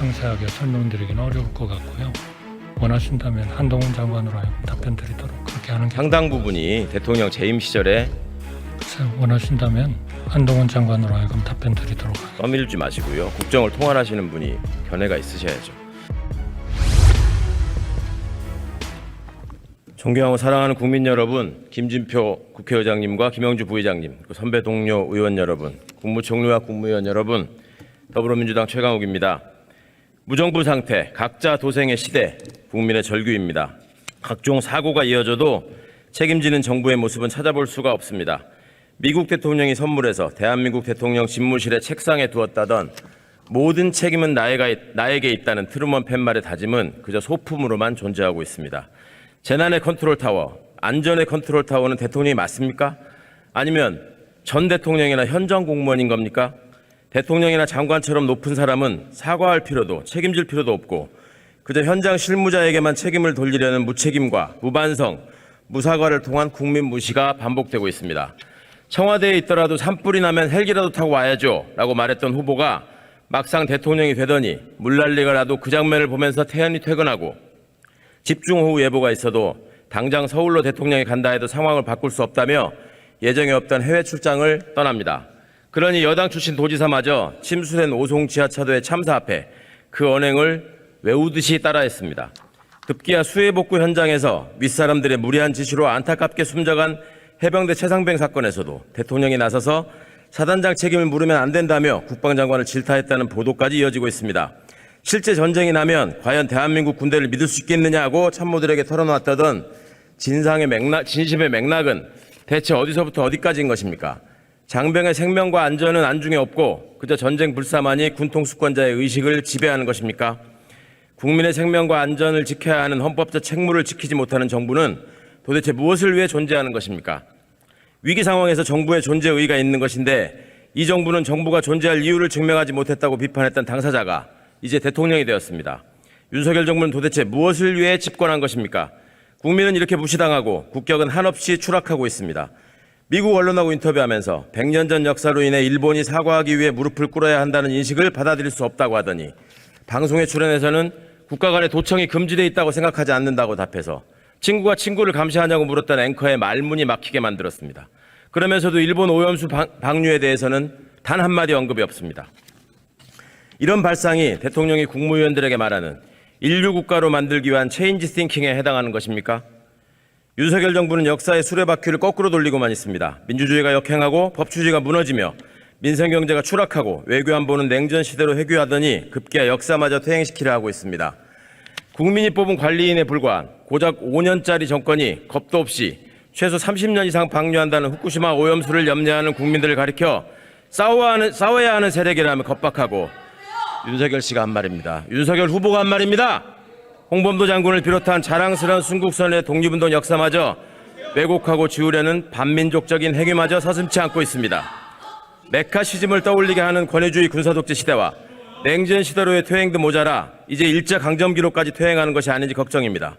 상세하게 설명드리기는 어려울 것 같고요. 원하신다면 한동훈 장관으로 하여금 답변 드리도록 그렇게 하는 게 상당 부분이 대통령 재임 시절에 원하신다면 한동훈 장관으로 하여금 답변 드리도록 하겠습니다. 떠밀지 마시고요. 국정을 통할하시는 분이 견해가 있으셔야죠. 존경하고 사랑하는 국민 여러분, 김진표 국회의장님과 김영주 부의장님, 그리고 선배 동료 의원 여러분, 국무총리와 국무위원 여러분, 더불어민주당 최강욱입니다. 무정부 상태, 각자 도생의 시대, 국민의 절규입니다. 각종 사고가 이어져도 책임지는 정부의 모습은 찾아볼 수가 없습니다. 미국 대통령이 선물해서 대한민국 대통령 집무실의 책상에 두었다던 모든 책임은 나에게 있다는 트루먼 팻말의 다짐은 그저 소품으로만 존재하고 있습니다. 재난의 컨트롤타워, 안전의 컨트롤타워는 대통령이 맞습니까? 아니면 전 대통령이나 현 전 공무원인 겁니까? 대통령이나 장관처럼 높은 사람은 사과할 필요도 책임질 필요도 없고 그저 현장 실무자에게만 책임을 돌리려는 무책임과 무반성, 무사과를 통한 국민 무시가 반복되고 있습니다. 청와대에 있더라도 산불이 나면 헬기라도 타고 와야죠 라고 말했던 후보가 막상 대통령이 되더니 물난리가 나도 그 장면을 보면서 태연히 퇴근하고 집중호우 예보가 있어도 당장 서울로 대통령이 간다 해도 상황을 바꿀 수 없다며 예정에 없던 해외 출장을 떠납니다. 그러니 여당 출신 도지사마저 침수된 오송 지하차도의 참사 앞에 그 언행을 외우듯이 따라했습니다. 급기야 수해복구 현장에서 윗사람들의 무리한 지시로 안타깝게 숨져간 해병대 최상병 사건에서도 대통령이 나서서 사단장 책임을 물으면 안 된다며 국방장관을 질타했다는 보도까지 이어지고 있습니다. 실제 전쟁이 나면 과연 대한민국 군대를 믿을 수 있겠느냐고 참모들에게 털어놓았다던 진심의 맥락은 대체 어디서부터 어디까지인 것입니까? 장병의 생명과 안전은 안중에 없고 그저 전쟁 불사만이 군통 수권자의 의식을 지배하는 것입니까? 국민의 생명과 안전을 지켜야 하는 헌법적 책무를 지키지 못하는 정부는 도대체 무엇을 위해 존재하는 것입니까? 위기 상황에서 정부의 존재 의의가 있는 것인데 이 정부는 정부가 존재할 이유를 증명하지 못했다고 비판했던 당사자가 이제 대통령이 되었습니다. 윤석열 정부는 도대체 무엇을 위해 집권한 것입니까? 국민은 이렇게 무시당하고 국격은 한없이 추락하고 있습니다. 미국 언론하고 인터뷰하면서 100년 전 역사로 인해 일본이 사과하기 위해 무릎을 꿇어야 한다는 인식을 받아들일 수 없다고 하더니 방송에 출연해서는 국가 간의 도청이 금지되어 있다고 생각하지 않는다고 답해서 친구가 친구를 감시하냐고 물었던 앵커의 말문이 막히게 만들었습니다. 그러면서도 일본 오염수 방류에 대해서는 단 한마디 언급이 없습니다. 이런 발상이 대통령이 국무위원들에게 말하는 인류 국가로 만들기 위한 체인지 띵킹에 해당하는 것입니까? 윤석열 정부는 역사의 수레바퀴를 거꾸로 돌리고만 있습니다. 민주주의가 역행하고 법치주의가 무너지며 민생경제가 추락하고 외교안보는 냉전 시대로 회귀하더니 급기야 역사마저 퇴행시키려 하고 있습니다. 국민이 뽑은 관리인에 불과한 고작 5년짜리 정권이 겁도 없이 최소 30년 이상 방류한다는 후쿠시마 오염수를 염려하는 국민들을 가리켜 싸워야 하는 세력이라며 겁박하고 윤석열 씨가 한 말입니다. 윤석열 후보가 한 말입니다. 홍범도 장군을 비롯한 자랑스러운 순국선의 독립운동 역사마저 왜곡하고 지우려는 반민족적인 행위마저 서슴지 않고 있습니다. 메카시즘을 떠올리게 하는 권위주의 군사독재 시대와 냉전 시대로의 퇴행도 모자라 이제 일제강점기로까지 퇴행하는 것이 아닌지 걱정입니다.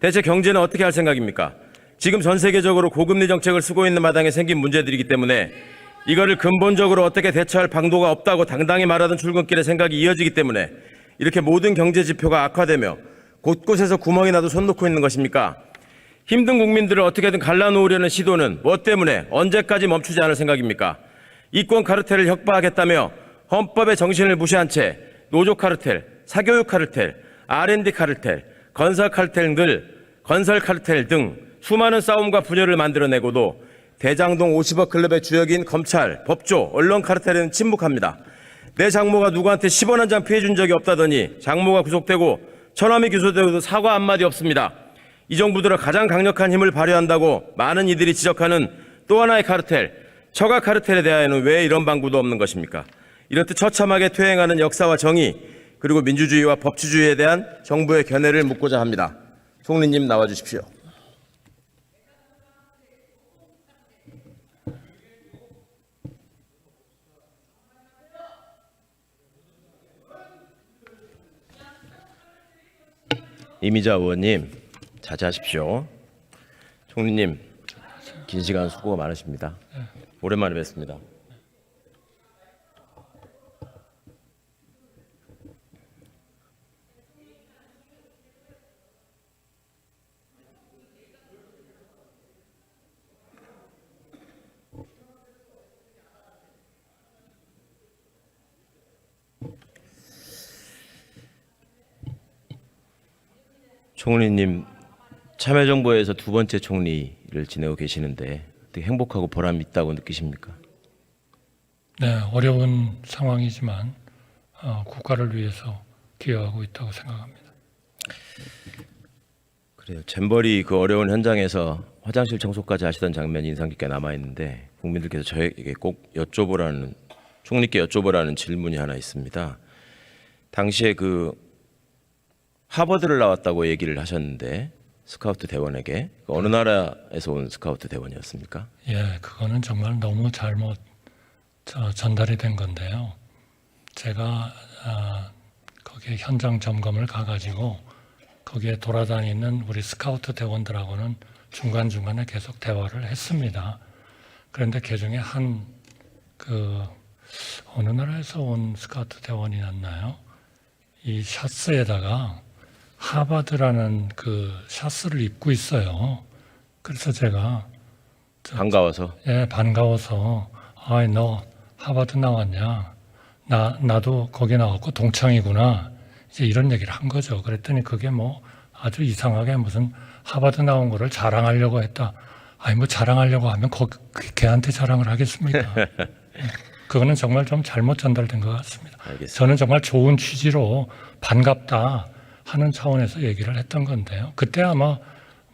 대체 경제는 어떻게 할 생각입니까? 지금 전 세계적으로 고금리 정책을 쓰고 있는 마당에 생긴 문제들이기 때문에 이거를 근본적으로 어떻게 대처할 방도가 없다고 당당히 말하던 출근길에 생각이 이어지기 때문에 이렇게 모든 경제 지표가 악화되며 곳곳에서 구멍이 나도 손 놓고 있는 것입니까? 힘든 국민들을 어떻게든 갈라놓으려는 시도는 뭐 때문에 언제까지 멈추지 않을 생각입니까? 이권 카르텔을 혁파하겠다며 헌법의 정신을 무시한 채 노조 카르텔, 사교육 카르텔, R&D 카르텔, 건설 카르텔 등 수많은 싸움과 분열을 만들어내고도 대장동 50억 클럽의 주역인 검찰, 법조, 언론 카르텔에는 침묵합니다. 내 장모가 누구한테 10원 한 장 피해준 적이 없다더니 장모가 구속되고 처남이 기소되어도 사과 한마디 없습니다. 이 정부들은 가장 강력한 힘을 발휘한다고 많은 이들이 지적하는 또 하나의 카르텔, 처가 카르텔에 대하여는 왜 이런 방구도 없는 것입니까? 이렇듯 처참하게 퇴행하는 역사와 정의 그리고 민주주의와 법치주의에 대한 정부의 견해를 묻고자 합니다. 총리님 나와주십시오. 이미자 의원님 자제하십시오. 총리님 긴 시간 수고가 많으십니다. 오랜만에 뵙습니다. 총리님, 참여정부에서 두 번째 총리를 지내고 계시는데 되게 행복하고 보람 있다고 느끼십니까? 네, 어려운 상황이지만 국가를 위해서 기여하고 있다고 생각합니다. 그래요. 잼버리 그 어려운 현장에서 화장실 청소까지 하시던 장면이 인상 깊게 남아 있는데 국민들께서 저에게 꼭 여쭤보라는 총리께 여쭤보라는 질문이 하나 있습니다. 당시에 그 하버드를 나왔다고 얘기를 하셨는데 스카우트 대원에게 어느 나라에서 온 스카우트 대원이었습니까? 예, 그거는 정말 너무 잘못 전달이 된 건데요. 제가 거기에 현장 점검을 가가지고 거기에 돌아다니는 우리 스카우트 대원들하고는 중간중간에 계속 대화를 했습니다. 그런데 그중에 어느 나라에서 온 스카우트 대원이었나요? 이 샤츠에다가 하버드라는 그 샤츠를 입고 있어요. 그래서 제가 반가워서 반가워서 너 하버드 나왔냐? 나도 거기 나왔고 동창이구나. 이제 이런 얘기를 한 거죠. 그랬더니 그게 뭐 아주 이상하게 무슨 하버드 나온 거를 자랑하려고 했다. 뭐 자랑하려고 하면 걔한테 자랑을 하겠습니까? 그거는 정말 좀 잘못 전달된 것 같습니다. 알겠습니다. 저는 정말 좋은 취지로 반갑다 하는 차원에서 얘기를 했던 건데요. 그때 아마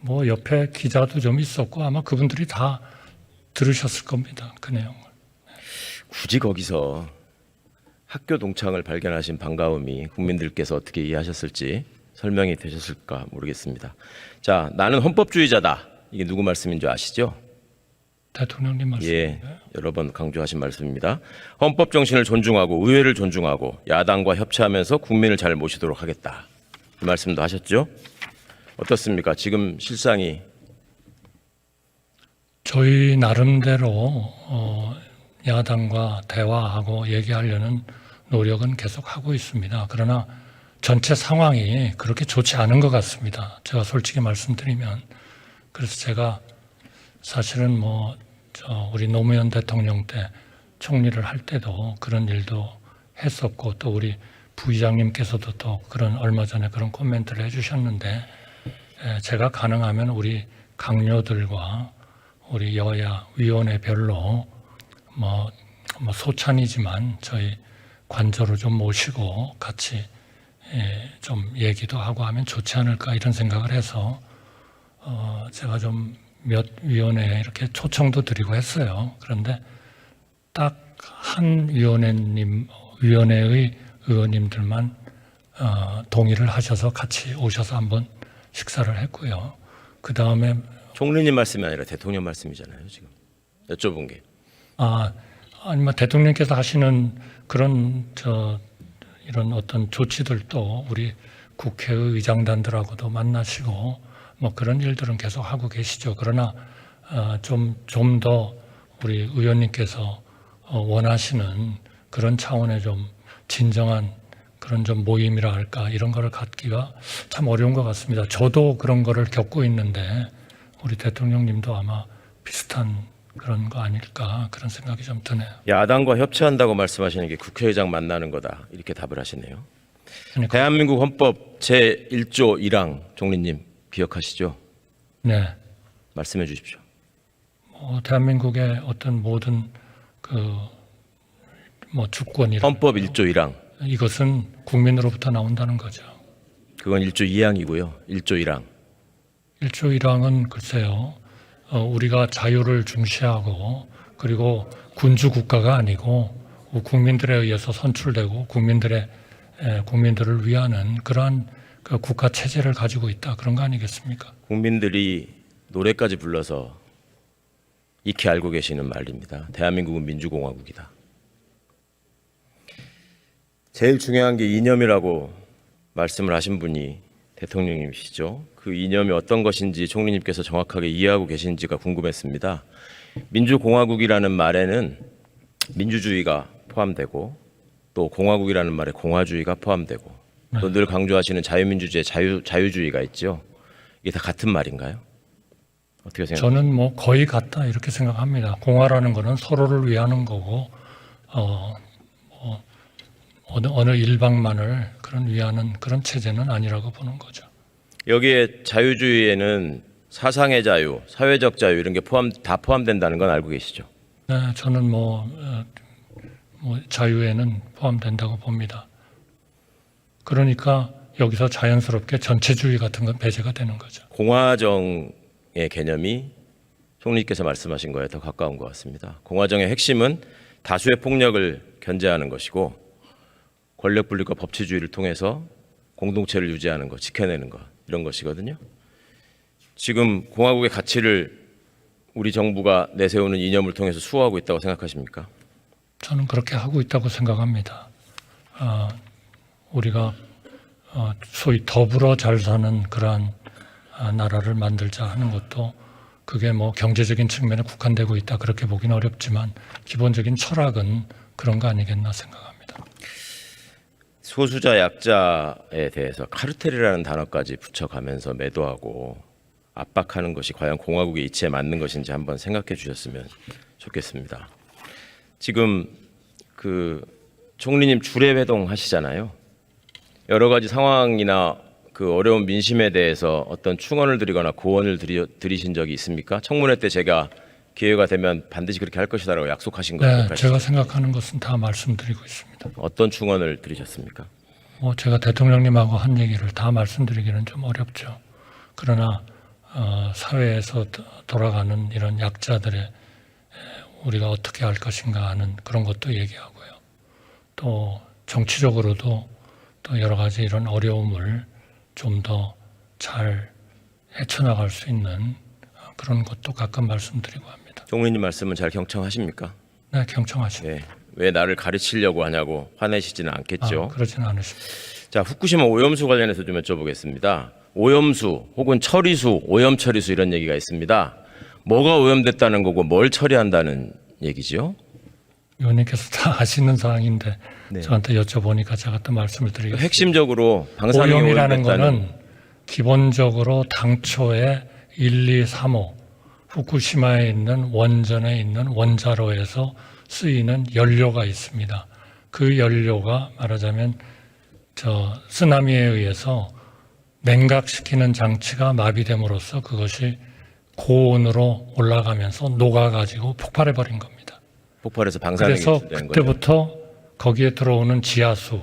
뭐 옆에 기자도 좀 있었고 아마 그분들이 다 들으셨을 겁니다. 그 내용을. 굳이 거기서 학교 동창을 발견하신 반가움이 국민들께서 어떻게 이해하셨을지 설명이 되셨을까 모르겠습니다. 자, 나는 헌법주의자다. 이게 누구 말씀인 줄 아시죠? 대통령님 말씀인데. 예, 여러 번 강조하신 말씀입니다. 헌법 정신을 존중하고 의회를 존중하고 야당과 협치하면서 국민을 잘 모시도록 하겠다. 이 말씀도 하셨죠? 어떻습니까? 지금 실상이 저희 나름대로 야당과 대화하고 얘기하려는 노력은 계속 하고 있습니다. 그러나 전체 상황이 그렇게 좋지 않은 것 같습니다. 제가 솔직히 말씀드리면. 그래서 제가 사실은 우리 노무현 대통령 때 총리를 할 때도 그런 일도 했었고 또 우리 부의장님께서도 또 얼마 전에 그런 코멘트를 해주셨는데 제가 가능하면 우리 강요들과 우리 여야 위원회별로 소찬이지만 저희 관저로 좀 모시고 같이 좀 얘기도 하고 하면 좋지 않을까 이런 생각을 해서 제가 좀 몇 위원회에 이렇게 초청도 드리고 했어요. 그런데 딱 한 위원회의 의원님들만 동의를 하셔서 같이 오셔서 한번 식사를 했고요. 그 다음에 총리님 말씀이 아니라 대통령 말씀이잖아요. 지금 여쭤본 게. 대통령께서 하시는 그런 이런 어떤 조치들도 우리 국회의장단들하고도 만나시고 그런 일들은 계속 하고 계시죠. 그러나 좀 더 우리 의원님께서 원하시는 그런 차원의 좀 진정한 그런 좀 모임이라 할까 이런 거를 갖기가 참 어려운 것 같습니다. 저도 그런 거를 겪고 있는데 우리 대통령님도 아마 비슷한 그런 거 아닐까 그런 생각이 좀 드네요. 야당과 협치한다고 말씀하시는 게 국회의장 만나는 거다 이렇게 답을 하시네요. 그러니까, 대한민국 헌법 제1조 1항 총리님 기억하시죠? 네. 말씀해 주십시오. 대한민국의 어떤 모든 주권이라 헌법 1조 1항. 이것은 국민으로부터 나온다는 거죠. 그건 1조 2항이고요. 1조 1항. 1조 1항은 글쎄요. 우리가 자유를 중시하고 그리고 군주 국가가 아니고 국민들에 의해서 선출되고 국민들을 위하는 그러한 국가 체제를 가지고 있다 그런 거 아니겠습니까? 국민들이 노래까지 불러서 익히 알고 계시는 말입니다. 대한민국은 민주공화국이다. 제일 중요한 게 이념이라고 말씀을 하신 분이 대통령님이시죠. 그 이념이 어떤 것인지 총리님께서 정확하게 이해하고 계신지가 궁금했습니다. 민주공화국이라는 말에는 민주주의가 포함되고 또 공화국이라는 말에 공화주의가 포함되고 또 늘 강조하시는 자유민주주의 자유주의가 있죠. 이게 다 같은 말인가요? 어떻게 생각하세요? 저는 거의 같다 이렇게 생각합니다. 공화라는 거는 서로를 위하는 거고 어느 일방만을 위하는 그런 체제는 아니라고 보는 거죠. 여기에 자유주의에는 사상의 자유, 사회적 자유 이런 게 다 포함된다는 건 알고 계시죠? 네, 저는 뭐 자유에는 포함된다고 봅니다. 그러니까 여기서 자연스럽게 전체주의 같은 건 배제가 되는 거죠. 공화정의 개념이 총리께서 말씀하신 거에 더 가까운 것 같습니다. 공화정의 핵심은 다수의 폭력을 견제하는 것이고 권력 분립과 법치주의를 통해서 공동체를 유지하는 것, 지켜내는 것 이런 것이거든요. 지금 공화국의 가치를 우리 정부가 내세우는 이념을 통해서 수호하고 있다고 생각하십니까? 저는 그렇게 하고 있다고 생각합니다. 우리가 소위 더불어 잘 사는 그러한 나라를 만들자 하는 것도 그게 뭐 경제적인 측면에 국한되고 있다 그렇게 보기는 어렵지만 기본적인 철학은 그런 거 아니겠나 생각합니다. 소수자 약자에 대해서 카르텔이라는 단어까지 붙여가면서 매도하고 압박하는 것이 과연 공화국의 이치에 맞는 것인지 한번 생각해 주셨으면 좋겠습니다. 지금 그 총리님 주례회동 하시잖아요. 여러 가지 상황이나 그 어려운 민심에 대해서 어떤 충언을 드리거나 고언을 드리신 적이 있습니까? 청문회 때 제가 기회가 되면 반드시 그렇게 할 것이다라고 약속하신 거 네, 기억하시죠? 제가 생각하는 것은 다 말씀드리고 있습니다. 어떤 충언을 드리셨습니까? 뭐 제가 대통령님하고 한 얘기를 다 말씀드리기는 좀 어렵죠. 그러나 사회에서 돌아가는 이런 약자들의 우리가 어떻게 할 것인가 하는 그런 것도 얘기하고요. 또 정치적으로도 또 여러 가지 이런 어려움을 좀 더 잘 헤쳐나갈 수 있는 그런 것도 가끔 말씀드리고 합니다. 총리님 말씀은 잘 경청하십니까? 네, 경청하십니다. 네. 왜 나를 가르치려고 하냐고 화내시지는 않겠죠? 그러지는 않으십니다. 자, 후쿠시마 오염수 관련해서 좀 여쭤보겠습니다. 오염수 혹은 처리수, 오염 처리수 이런 얘기가 있습니다. 뭐가 오염됐다는 거고 뭘 처리한다는 얘기죠? 의원님께서 다 아시는 사항인데 네. 저한테 여쭤보니까 제가 또 말씀을 드리겠습니다. 핵심적으로 방사능이 오염이라는 오염됐다는 거는 기본적으로 당초에 1, 2, 3호 후쿠시마에 있는 원전에 있는 원자로에서 쓰이는 연료가 있습니다. 그 연료가 말하자면 쓰나미에 의해서 냉각시키는 장치가 마비됨으로써 그것이 고온으로 올라가면서 녹아가지고 폭발해버린 겁니다. 폭발해서 방사능이 그래서 유출되는 거죠. 그때부터 거기에 들어오는 지하수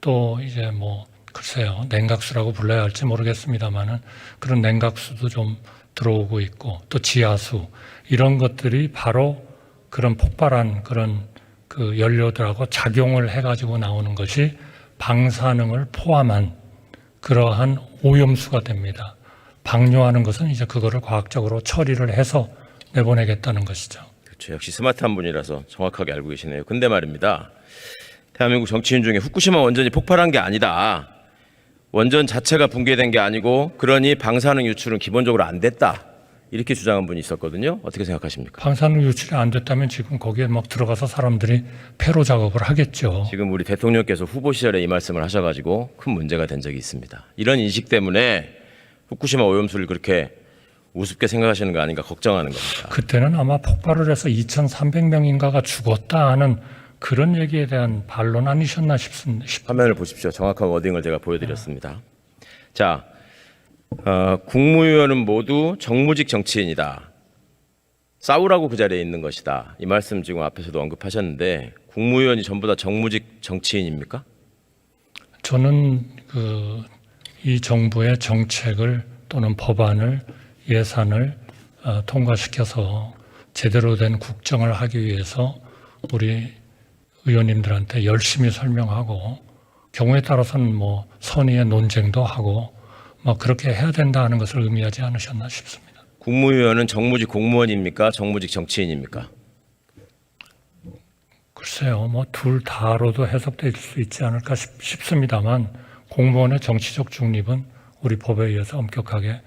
또 이제 뭐 글쎄요 냉각수라고 불러야 할지 모르겠습니다만은 그런 냉각수도 좀 들어오고 있고 또 지하수 이런 것들이 바로 그런 폭발한 그런 그 연료들하고 작용을 해가지고 나오는 것이 방사능을 포함한 그러한 오염수가 됩니다. 방류하는 것은 이제 그거를 과학적으로 처리를 해서 내보내겠다는 것이죠. 그렇죠. 역시 스마트한 분이라서 정확하게 알고 계시네요. 근데 말입니다. 대한민국 정치인 중에 후쿠시마 원전이 폭발한 게 아니다. 원전 자체가 붕괴된 게 아니고 그러니 방사능 유출은 기본적으로 안 됐다. 이렇게 주장한 분이 있었거든요. 어떻게 생각하십니까? 방사능 유출이 안 됐다면 지금 거기에 막 들어가서 사람들이 폐로 작업을 하겠죠. 지금 우리 대통령께서 후보 시절에 이 말씀을 하셔가지고 큰 문제가 된 적이 있습니다. 이런 인식 때문에 후쿠시마 오염수를 그렇게 우습게 생각하시는 거 아닌가 걱정하는 겁니다. 그때는 아마 폭발을 해서 2,300명인가가 죽었다 하는 그런 얘기에 대한 반론 아니셨나 싶습니다. 화면을 보십시오. 정확한 워딩을 제가 보여드렸습니다. 자, 국무위원은 모두 정무직 정치인이다. 싸우라고 그 자리에 있는 것이다. 이 말씀 지금 앞에서도 언급하셨는데 국무위원이 전부 다 정무직 정치인입니까? 저는 이 정부의 정책을 또는 법안을 예산을 통과시켜서 제대로 된 국정을 하기 위해서 우리 의원님들한테 열심히 설명하고 경우에 따라서는 뭐 선의의 논쟁도 하고 뭐 그렇게 해야 된다 하는 것을 의미하지 않으셨나 싶습니다. 국무위원은 정무직 공무원입니까? 정무직 정치인입니까? 글쎄요, 뭐 둘 다로도 해석될 수 있지 않을까 싶습니다만 공무원의 정치적 중립은 우리 법에 의해서 엄격하게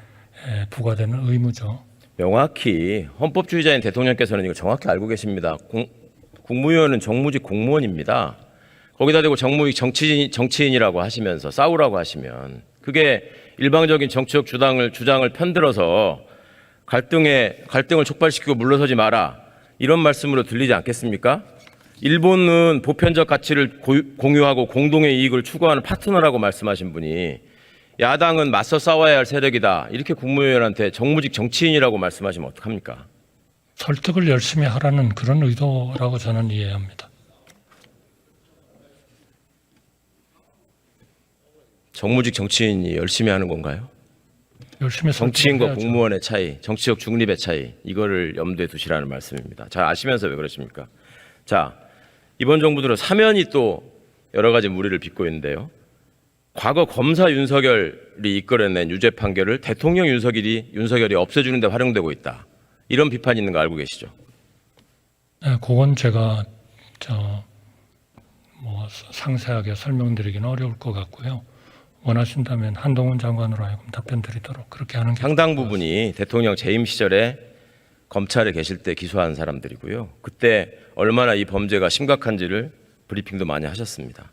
부과되는 의무죠. 명확히 헌법주의자인 대통령께서는 이거 정확히 알고 계십니다. 국무위원은 정무직 공무원입니다. 거기다 대고 정무직 정치인이라고 하시면서 싸우라고 하시면 그게 일방적인 정치적 주장을 편들어서 갈등을 촉발시키고 물러서지 마라 이런 말씀으로 들리지 않겠습니까? 일본은 보편적 가치를 공유하고 공동의 이익을 추구하는 파트너라고 말씀하신 분이 야당은 맞서 싸워야 할 세력이다. 이렇게 국무위원한테 정무직 정치인이라고 말씀하시면 어떡합니까? 설득을 열심히 하라는 그런 의도라고 저는 이해합니다. 정무직 정치인이 열심히 하는 건가요? 열심히 정치인과 설득해야죠. 공무원의 차이, 정치적 중립의 차이, 이거를 염두에 두시라는 말씀입니다. 잘 아시면서 왜 그러십니까? 자, 이번 정부 들어 사면이 또 여러 가지 무리를 빚고 있는데요. 과거 검사 윤석열이 이끌어낸 유죄 판결을 대통령 윤석열이 없애주는 데 활용되고 있다. 이런 비판이 있는 거 알고 계시죠? 네, 그건 제가 상세하게 설명드리기는 어려울 것 같고요. 원하신다면 한동훈 장관으로 하여금 답변드리도록 그렇게 하는 게 상당 부분이 대통령 재임 시절에 검찰에 계실 때 기소한 사람들이고요. 그때 얼마나 이 범죄가 심각한지를 브리핑도 많이 하셨습니다.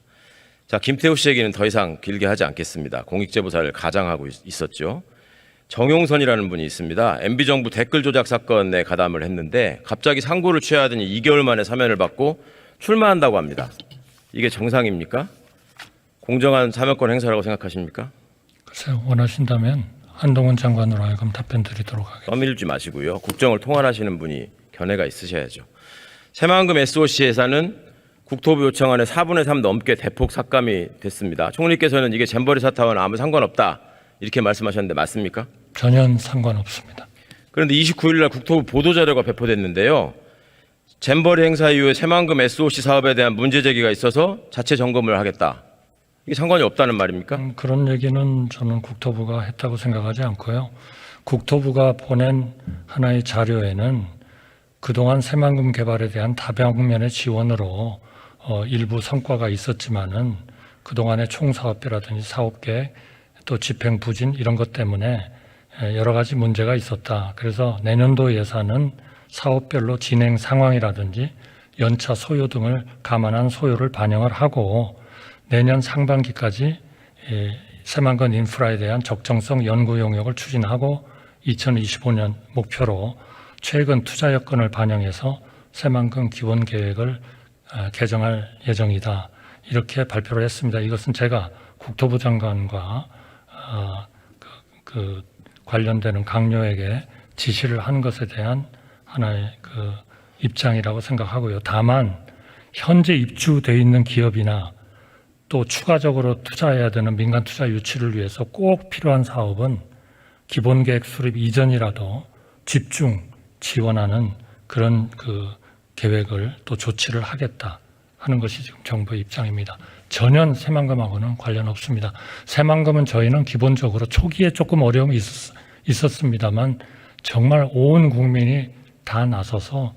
자, 김태우 씨 얘기는 더 이상 길게 하지 않겠습니다. 공익제보사를 가장하고 있었죠. 정용선이라는 분이 있습니다. MB정부 댓글 조작 사건에 가담을 했는데 갑자기 상고를 취하더니 2개월 만에 사면을 받고 출마한다고 합니다. 이게 정상입니까? 공정한 사면권 행사라고 생각하십니까? 글쎄요, 원하신다면 한동훈 장관으로 하여금 답변드리도록 하겠습니다. 떠밀지 마시고요. 국정을 통할하시는 분이 견해가 있으셔야죠. 새만금 SOC 회사는 국토부 요청안의 4분의 3 넘게 대폭 삭감이 됐습니다. 총리께서는 이게 잼버리 사태와는 아무 상관없다 이렇게 말씀하셨는데 맞습니까? 전혀 상관없습니다. 그런데 29일 날 국토부 보도자료가 배포됐는데요. 잼버리 행사 이후에 새만금 SOC 사업에 대한 문제 제기가 있어서 자체 점검을 하겠다. 이게 상관이 없다는 말입니까? 그런 얘기는 저는 국토부가 했다고 생각하지 않고요. 국토부가 보낸 하나의 자료에는 그동안 새만금 개발에 대한 다방면의 지원으로 일부 성과가 있었지만은 그동안의 총사업비라든지 사업계획 또 집행 부진 이런 것 때문에 여러 가지 문제가 있었다. 그래서 내년도 예산은 사업별로 진행 상황이라든지 연차 소요 등을 감안한 소요를 반영을 하고 내년 상반기까지 새만금 인프라에 대한 적정성 연구 용역을 추진하고 2025년 목표로 최근 투자 여건을 반영해서 새만금 기본 계획을 개정할 예정이다. 이렇게 발표를 했습니다. 이것은 제가 국토부 장관과 그 관련되는 강요에게 지시를 한 것에 대한 하나의 그 입장이라고 생각하고요. 다만 현재 입주돼 있는 기업이나 또 추가적으로 투자해야 되는 민간 투자 유치를 위해서 꼭 필요한 사업은 기본계획 수립 이전이라도 집중 지원하는 그런 그 계획을 또 조치를 하겠다 하는 것이 지금 정부의 입장입니다. 전혀 새만금하고는 관련 없습니다. 새만금은 저희는 기본적으로 초기에 조금 어려움이 있었습니다만 정말 온 국민이 다 나서서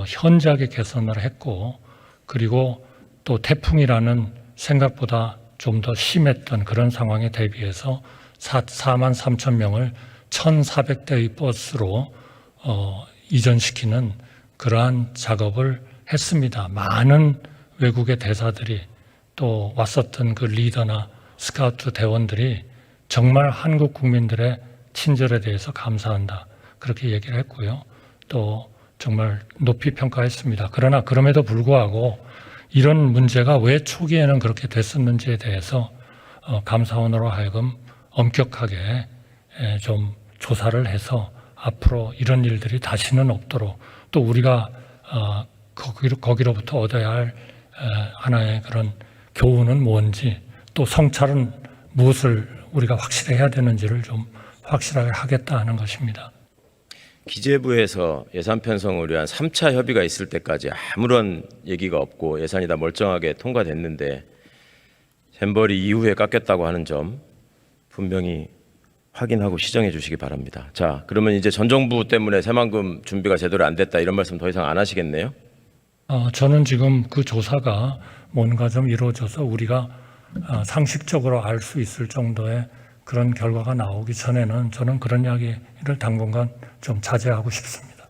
현저하게 개선을 했고 그리고 또 태풍이라는 생각보다 좀 더 심했던 그런 상황에 대비해서 4만 3천 명을 1,400대의 버스로 이전시키는 그러한 작업을 했습니다. 많은 외국의 대사들이 또 왔었던 그 리더나 스카우트 대원들이 정말 한국 국민들의 친절에 대해서 감사한다. 그렇게 얘기를 했고요. 또 정말 높이 평가했습니다. 그러나 그럼에도 불구하고 이런 문제가 왜 초기에는 그렇게 됐었는지에 대해서 감사원으로 하여금 엄격하게 좀 조사를 해서 앞으로 이런 일들이 다시는 없도록 또 우리가 거기로부터 얻어야 할 하나의 그런 교훈은 뭔지 또 성찰은 무엇을 우리가 확실히 해야 되는지를 좀 확실하게 하겠다 하는 것입니다. 기재부에서 예산 편성을 위한 3차 협의가 있을 때까지 아무런 얘기가 없고 예산이 다 멀쩡하게 통과됐는데 잼버리 이후에 깎였다고 하는 점 분명히 확인하고 시정해 주시기 바랍니다. 자, 그러면 이제 전 정부 때문에 새만금 준비가 제대로 안 됐다 이런 말씀 더 이상 안 하시겠네요? 저는 지금 그 조사가 뭔가 좀 이루어져서 우리가 상식적으로 알 수 있을 정도의 그런 결과가 나오기 전에는 저는 그런 이야기를 당분간 좀 자제하고 싶습니다.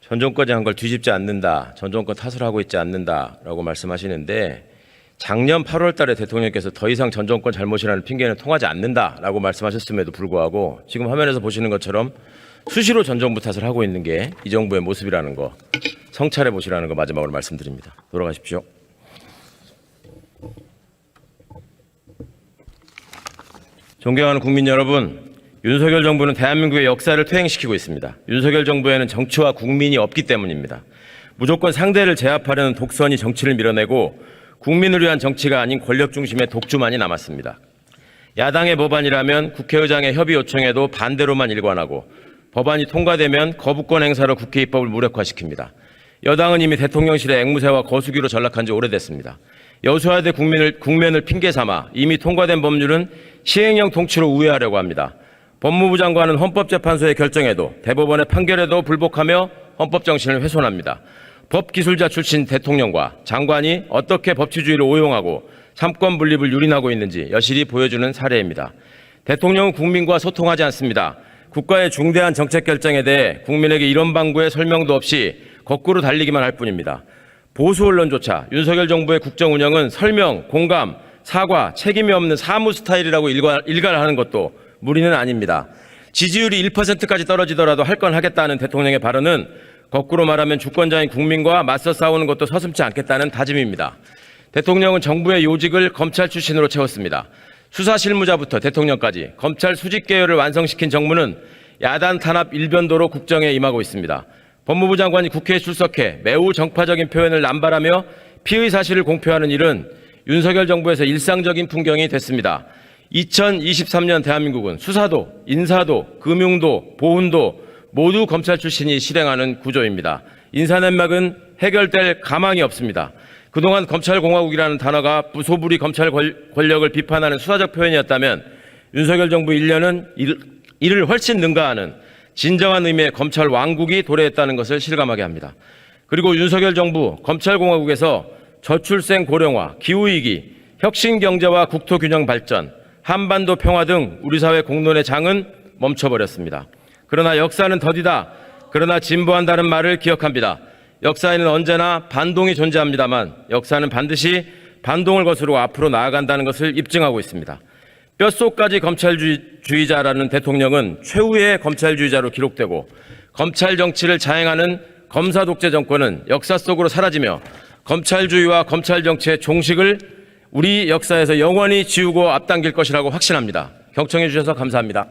전 정권이 한 걸 뒤집지 않는다, 전 정권 탓을 하고 있지 않는다라고 말씀하시는데 작년 8월 달에 대통령께서 더 이상 전 정권 잘못이라는 핑계는 통하지 않는다라고 말씀하셨음에도 불구하고 지금 화면에서 보시는 것처럼 수시로 전 정부 탓을 하고 있는 게 이 정부의 모습이라는 거 성찰해 보시라는 거 마지막으로 말씀드립니다. 돌아가십시오. 존경하는 국민 여러분, 윤석열 정부는 대한민국의 역사를 퇴행시키고 있습니다. 윤석열 정부에는 정치와 국민이 없기 때문입니다. 무조건 상대를 제압하려는 독선이 정치를 밀어내고 국민을 위한 정치가 아닌 권력 중심의 독주만이 남았습니다. 야당의 법안이라면 국회의장의 협의 요청에도 반대로만 일관하고 법안이 통과되면 거부권 행사로 국회 입법을 무력화시킵니다. 여당은 이미 대통령실의 앵무새와 거수기로 전락한 지 오래됐습니다. 여소야대 국면을 핑계 삼아 이미 통과된 법률은 시행령 통치로 우회하려고 합니다. 법무부 장관은 헌법재판소의 결정에도 대법원의 판결에도 불복하며 헌법 정신을 훼손합니다. 법기술자 출신 대통령과 장관이 어떻게 법치주의를 오용하고 삼권 분립을 유린하고 있는지 여실히 보여주는 사례입니다. 대통령은 국민과 소통하지 않습니다. 국가의 중대한 정책 결정에 대해 국민에게 이런 방구의 설명도 없이 거꾸로 달리기만 할 뿐입니다. 보수 언론조차 윤석열 정부의 국정 운영은 설명, 공감, 사과, 책임이 없는 사무 스타일이라고 일갈하는 것도 무리는 아닙니다. 지지율이 1%까지 떨어지더라도 할 건 하겠다는 대통령의 발언은 거꾸로 말하면 주권자인 국민과 맞서 싸우는 것도 서슴지 않겠다는 다짐입니다. 대통령은 정부의 요직을 검찰 출신으로 채웠습니다. 수사 실무자부터 대통령까지 검찰 수직 계열을 완성시킨 정부는 야단 탄압 일변도로 국정에 임하고 있습니다. 법무부 장관이 국회에 출석해 매우 정파적인 표현을 남발하며 피의 사실을 공표하는 일은 윤석열 정부에서 일상적인 풍경이 됐습니다. 2023년 대한민국은 수사도, 인사도, 금융도, 보훈도 모두 검찰 출신이 실행하는 구조입니다. 인사넷막은 해결될 가망이 없습니다. 그동안 검찰공화국이라는 단어가 무소불위 검찰 권력을 비판하는 수사적 표현이었다면 윤석열 정부 1년은 이를 훨씬 능가하는 진정한 의미의 검찰 왕국이 도래했다는 것을 실감하게 합니다. 그리고 윤석열 정부 검찰공화국에서 저출생 고령화, 기후위기, 혁신경제와 국토균형 발전, 한반도 평화 등 우리 사회 공론의 장은 멈춰버렸습니다. 그러나 역사는 더디다. 그러나 진보한다는 말을 기억합니다. 역사에는 언제나 반동이 존재합니다만 역사는 반드시 반동을 거스르고 앞으로 나아간다는 것을 입증하고 있습니다. 뼛속까지 검찰주의자라는 대통령은 최후의 검찰주의자로 기록되고 검찰 정치를 자행하는 검사 독재 정권은 역사 속으로 사라지며 검찰주의와 검찰 정치의 종식을 우리 역사에서 영원히 지우고 앞당길 것이라고 확신합니다. 경청해 주셔서 감사합니다.